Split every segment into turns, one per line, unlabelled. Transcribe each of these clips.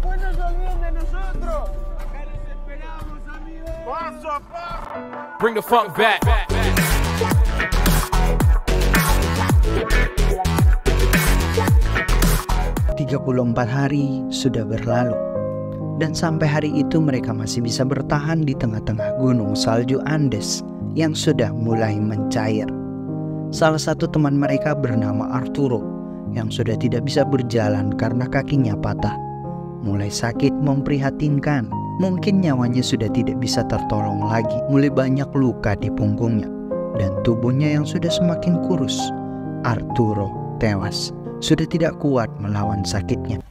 Después no se olviden de nosotros. Acá les esperamos, amigos. Paso a paso.
Bring the funk back.
34 hari sudah berlalu, dan sampai hari itu mereka masih bisa bertahan di tengah-tengah gunung salju Andes yang sudah mulai mencair. Salah satu teman mereka bernama Arturo yang sudah tidak bisa berjalan karena kakinya patah. Mulai sakit memprihatinkan, mungkin nyawanya sudah tidak bisa tertolong lagi. Mulai banyak luka di punggungnya dan tubuhnya yang sudah semakin kurus. Arturo tewas, sudah tidak kuat melawan sakitnya.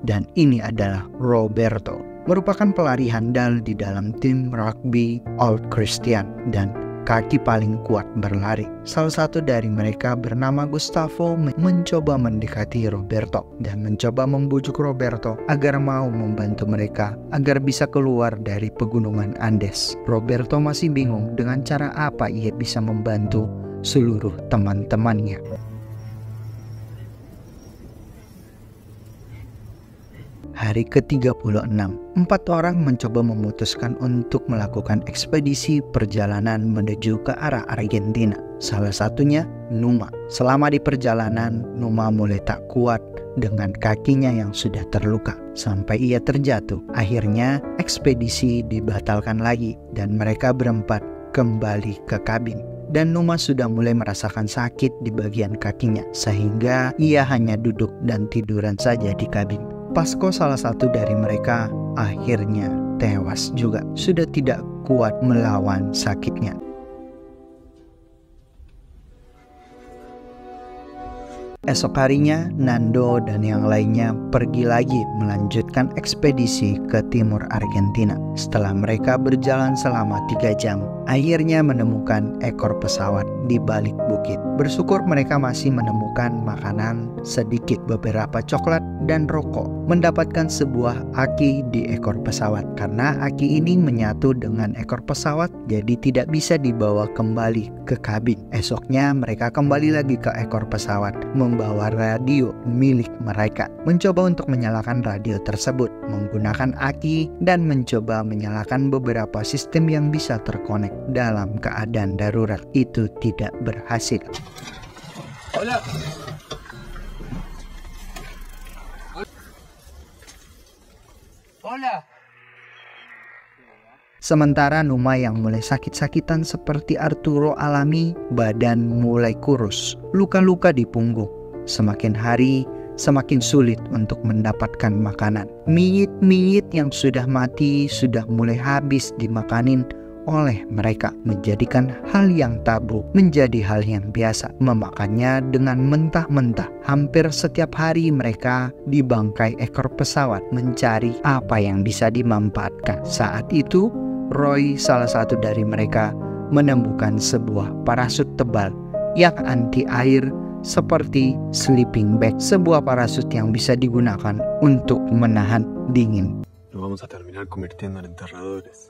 Dan ini adalah Roberto, merupakan pelari handal di dalam tim rugby Old Christian dan kaki paling kuat berlari. Salah satu dari mereka bernama Gustavo mencoba mendekati Roberto dan mencoba membujuk Roberto agar mau membantu mereka agar bisa keluar dari pegunungan Andes. Roberto masih bingung dengan cara apa ia bisa membantu seluruh teman-temannya. Hari ke-36, 4 orang mencoba memutuskan untuk melakukan ekspedisi perjalanan menuju ke arah Argentina. Salah satunya Numa. Selama di perjalanan, Numa mulai tak kuat dengan kakinya yang sudah terluka sampai ia terjatuh. Akhirnya ekspedisi dibatalkan lagi dan mereka berempat kembali ke kabin. Dan Numa sudah mulai merasakan sakit di bagian kakinya sehingga ia hanya duduk dan tiduran saja di kabin. Pasco, salah satu dari mereka, akhirnya tewas juga. Sudah tidak kuat melawan sakitnya. Esok harinya, Nando dan yang lainnya pergi lagi melanjutkan ekspedisi ke timur Argentina. Setelah mereka berjalan selama 3 jam, akhirnya menemukan ekor pesawat di balik bukit. Bersyukur mereka masih menemukan makanan sedikit, beberapa coklat dan rokok. Mendapatkan sebuah aki di ekor pesawat. Karena aki ini menyatu dengan ekor pesawat, jadi tidak bisa dibawa kembali ke kabin. Esoknya mereka kembali lagi ke ekor pesawat, membawa radio milik mereka. Mencoba untuk menyalakan radio tersebut menggunakan aki dan mencoba menyalakan beberapa sistem yang bisa terkonek dalam keadaan darurat. Itu tidak berhasil.
Hola. Hola.
Sementara Numa yang mulai sakit-sakitan seperti Arturo alami, badan mulai kurus, luka-luka di punggung. Semakin hari, semakin sulit untuk mendapatkan makanan. Miyit-miyit yang sudah mati sudah mulai habis dimakanin oleh mereka, menjadikan hal yang tabu menjadi hal yang biasa, memakannya dengan mentah-mentah. Hampir setiap hari mereka di bangkai ekor pesawat mencari apa yang bisa dimanfaatkan. Saat itu Roy, salah satu dari mereka, menemukan sebuah parasut tebal yang anti air seperti sleeping bag, sebuah parasut yang bisa digunakan untuk menahan dingin.
Vamos a terminar convirtiendo en enterradores.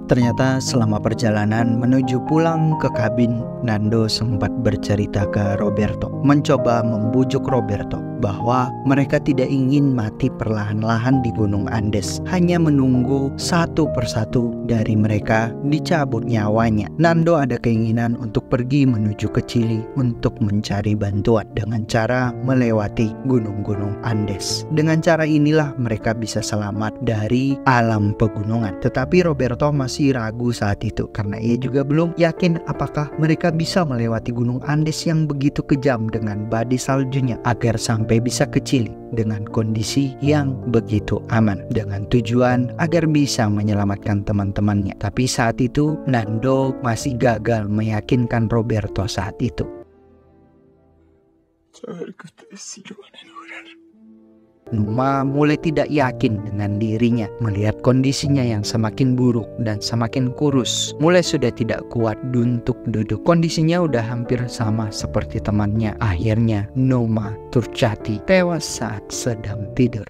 Ternyata selama perjalanan menuju pulang ke kabin, Nando sempat bercerita ke Roberto, mencoba membujuk Roberto bahwa mereka tidak ingin mati perlahan-lahan di Gunung Andes, hanya menunggu satu persatu dari mereka dicabut nyawanya. Nando ada keinginan untuk pergi menuju ke Chili untuk mencari bantuan dengan cara melewati gunung-gunung Andes. Dengan cara inilah mereka bisa selamat dari alam pegunungan. Tetapi Roberto masih ragu saat itu karena ia juga belum yakin apakah mereka bisa melewati Gunung Andes yang begitu kejam dengan badai saljunya agar sampai bisa ke Chili dengan kondisi yang begitu aman, dengan tujuan agar bisa menyelamatkan teman-temannya. Tapi saat itu Nando masih gagal meyakinkan Roberto saat itu. Numa mulai tidak yakin dengan dirinya melihat kondisinya yang semakin buruk dan semakin kurus. Mulai sudah tidak kuat untuk duduk. Kondisinya udah hampir sama seperti temannya. Akhirnya Numa terjatuh tewas saat sedang tidur.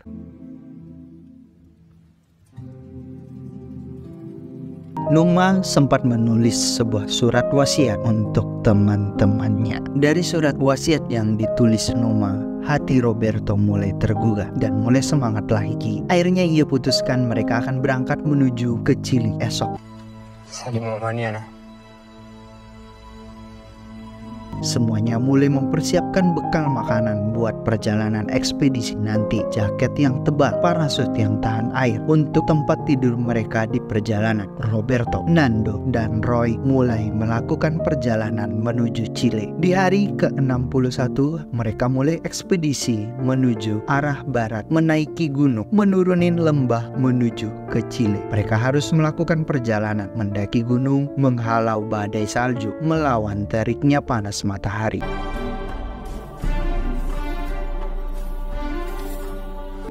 Numa sempat menulis sebuah surat wasiat untuk teman-temannya. Dari surat wasiat yang ditulis Numa, hati Roberto mulai tergugah dan mulai semangat lagi. Akhirnya ia putuskan mereka akan berangkat menuju ke Chile esok.
Salimos mañana.
Semuanya mulai mempersiapkan bekal makanan buat perjalanan ekspedisi nanti. Jaket yang tebal, parasut yang tahan air, untuk tempat tidur mereka di perjalanan. Roberto, Nando, dan Roy mulai melakukan perjalanan menuju Chile. Di hari ke-61, mereka mulai ekspedisi menuju arah barat, menaiki gunung, menurunin lembah menuju ke Chile. Mereka harus melakukan perjalanan, mendaki gunung, menghalau badai salju, melawan teriknya panas matahari.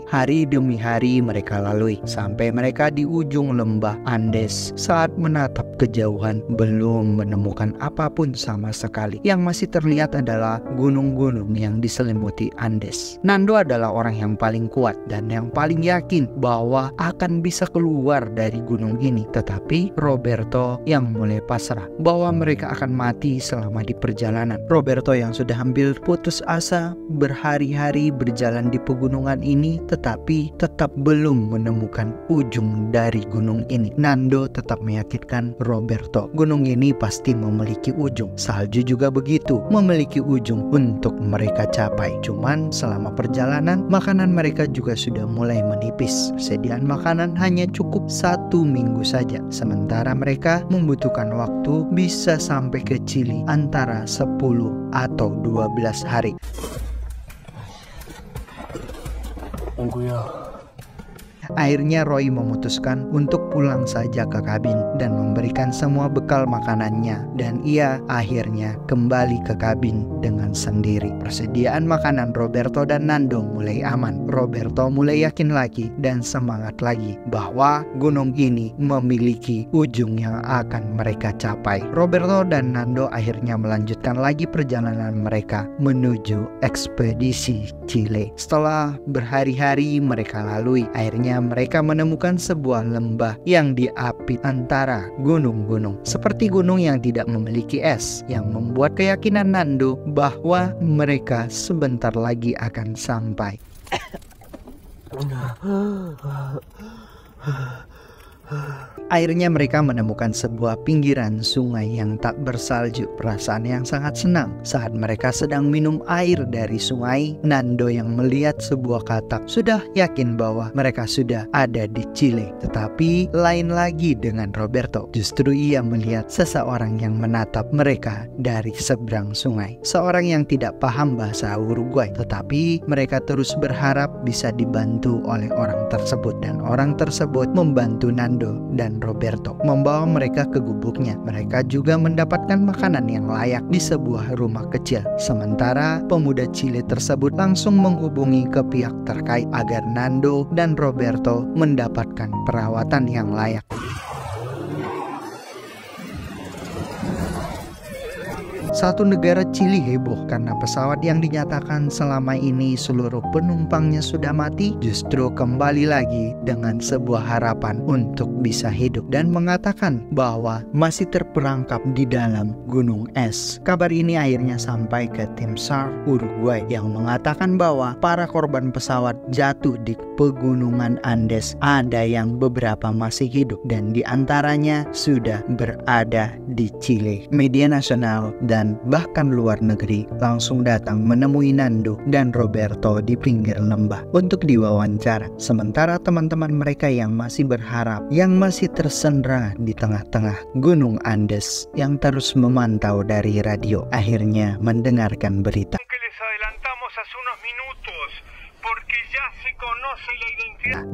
Hari demi hari mereka lalui sampai mereka di ujung lembah Andes. Saat menatap kejauhan, belum menemukan apapun sama sekali. Yang masih terlihat adalah gunung-gunung yang diselimuti Andes. Nando adalah orang yang paling kuat dan yang paling yakin bahwa akan bisa keluar dari gunung ini. Tetapi Roberto yang mulai pasrah bahwa mereka akan mati selama di perjalanan. Roberto yang sudah hampir putus asa berhari-hari berjalan di pegunungan ini, tetapi tetap belum menemukan ujung dari gunung ini. Nando tetap meyakinkan Roberto, gunung ini pasti memiliki ujung. Salju juga begitu, memiliki ujung untuk mereka capai. Cuman selama perjalanan, makanan mereka juga sudah mulai menipis. Persediaan makanan hanya cukup 1 minggu saja, sementara mereka membutuhkan waktu bisa sampai ke Chile antara 10 atau 12 hari. Akhirnya Roy memutuskan untuk pulang saja ke kabin dan memberikan semua bekal makanannya, dan ia akhirnya kembali ke kabin dengan sendiri. Persediaan makanan Roberto dan Nando mulai aman. Roberto mulai yakin lagi dan semangat lagi bahwa gunung ini memiliki ujung yang akan mereka capai. Roberto dan Nando akhirnya melanjutkan lagi perjalanan mereka menuju ekspedisi Chile. Setelah berhari-hari mereka lalui, akhirnya mereka menemukan sebuah lembah yang diapit antara gunung-gunung, seperti gunung yang tidak memiliki es, yang membuat keyakinan Nando bahwa mereka sebentar lagi akan sampai. Akhirnya mereka menemukan sebuah pinggiran sungai yang tak bersalju. Perasaan yang sangat senang saat mereka sedang minum air dari sungai. Nando yang melihat sebuah katak sudah yakin bahwa mereka sudah ada di Chile. Tetapi lain lagi dengan Roberto. Justru ia melihat seseorang yang menatap mereka dari seberang sungai. Seorang yang tidak paham bahasa Uruguay. Tetapi mereka terus berharap bisa dibantu oleh orang tersebut. Dan orang tersebut membantu Nando dan Roberto, membawa mereka ke gubuknya. Mereka juga mendapatkan makanan yang layak di sebuah rumah kecil. Sementara pemuda Chile tersebut langsung menghubungi ke pihak terkait agar Nando dan Roberto mendapatkan perawatan yang layak. Satu negara Chili heboh karena pesawat yang dinyatakan selama ini seluruh penumpangnya sudah mati justru kembali lagi dengan sebuah harapan untuk bisa hidup dan mengatakan bahwa masih terperangkap di dalam gunung es. Kabar ini akhirnya sampai ke tim SAR Uruguay yang mengatakan bahwa para korban pesawat jatuh di pegunungan Andes ada yang beberapa masih hidup dan diantaranya sudah berada di Chile. Media nasional dan bahkan luar negeri langsung datang menemui Nando dan Roberto di pinggir lembah untuk diwawancara. Sementara teman-teman mereka yang masih berharap, yang masih tersandra di tengah-tengah gunung Andes yang terus memantau dari radio, akhirnya mendengarkan berita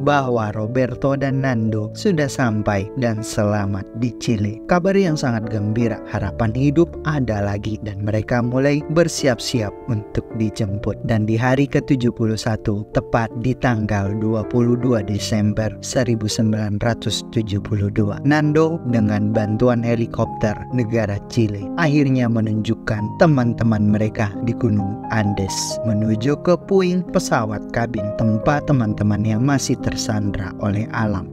bahwa Roberto dan Nando sudah sampai dan selamat di Chile. Kabar yang sangat gembira, harapan hidup ada lagi dan mereka mulai bersiap-siap untuk dijemput. Dan di hari ke-71, tepat di tanggal 22 Desember 1972, Nando dengan bantuan helikopter negara Chile akhirnya menunjukkan teman-teman mereka di Gunung Andes menuju ke puing pesawat kabin, tempat teman-teman yang masih tersandra oleh alam.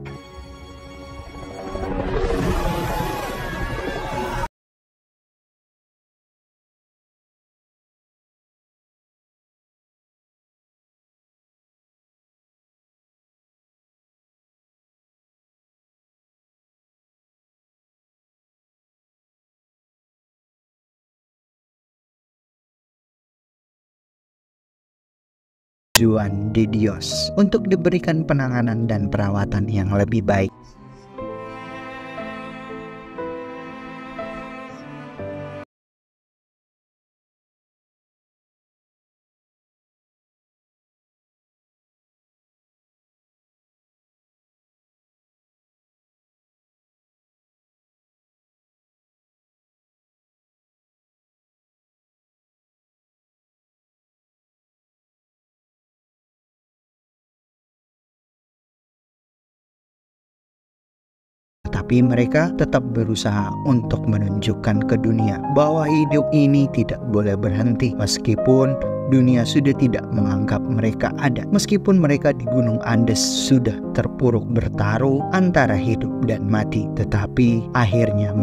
Juan de Dios untuk diberikan penanganan dan perawatan yang lebih baik. Tapi mereka tetap berusaha untuk menunjukkan ke dunia bahwa hidup ini tidak boleh berhenti meskipun dunia sudah tidak menganggap mereka ada. Meskipun mereka di Gunung Andes sudah terpuruk bertaruh antara hidup dan mati, tetapi akhirnya mereka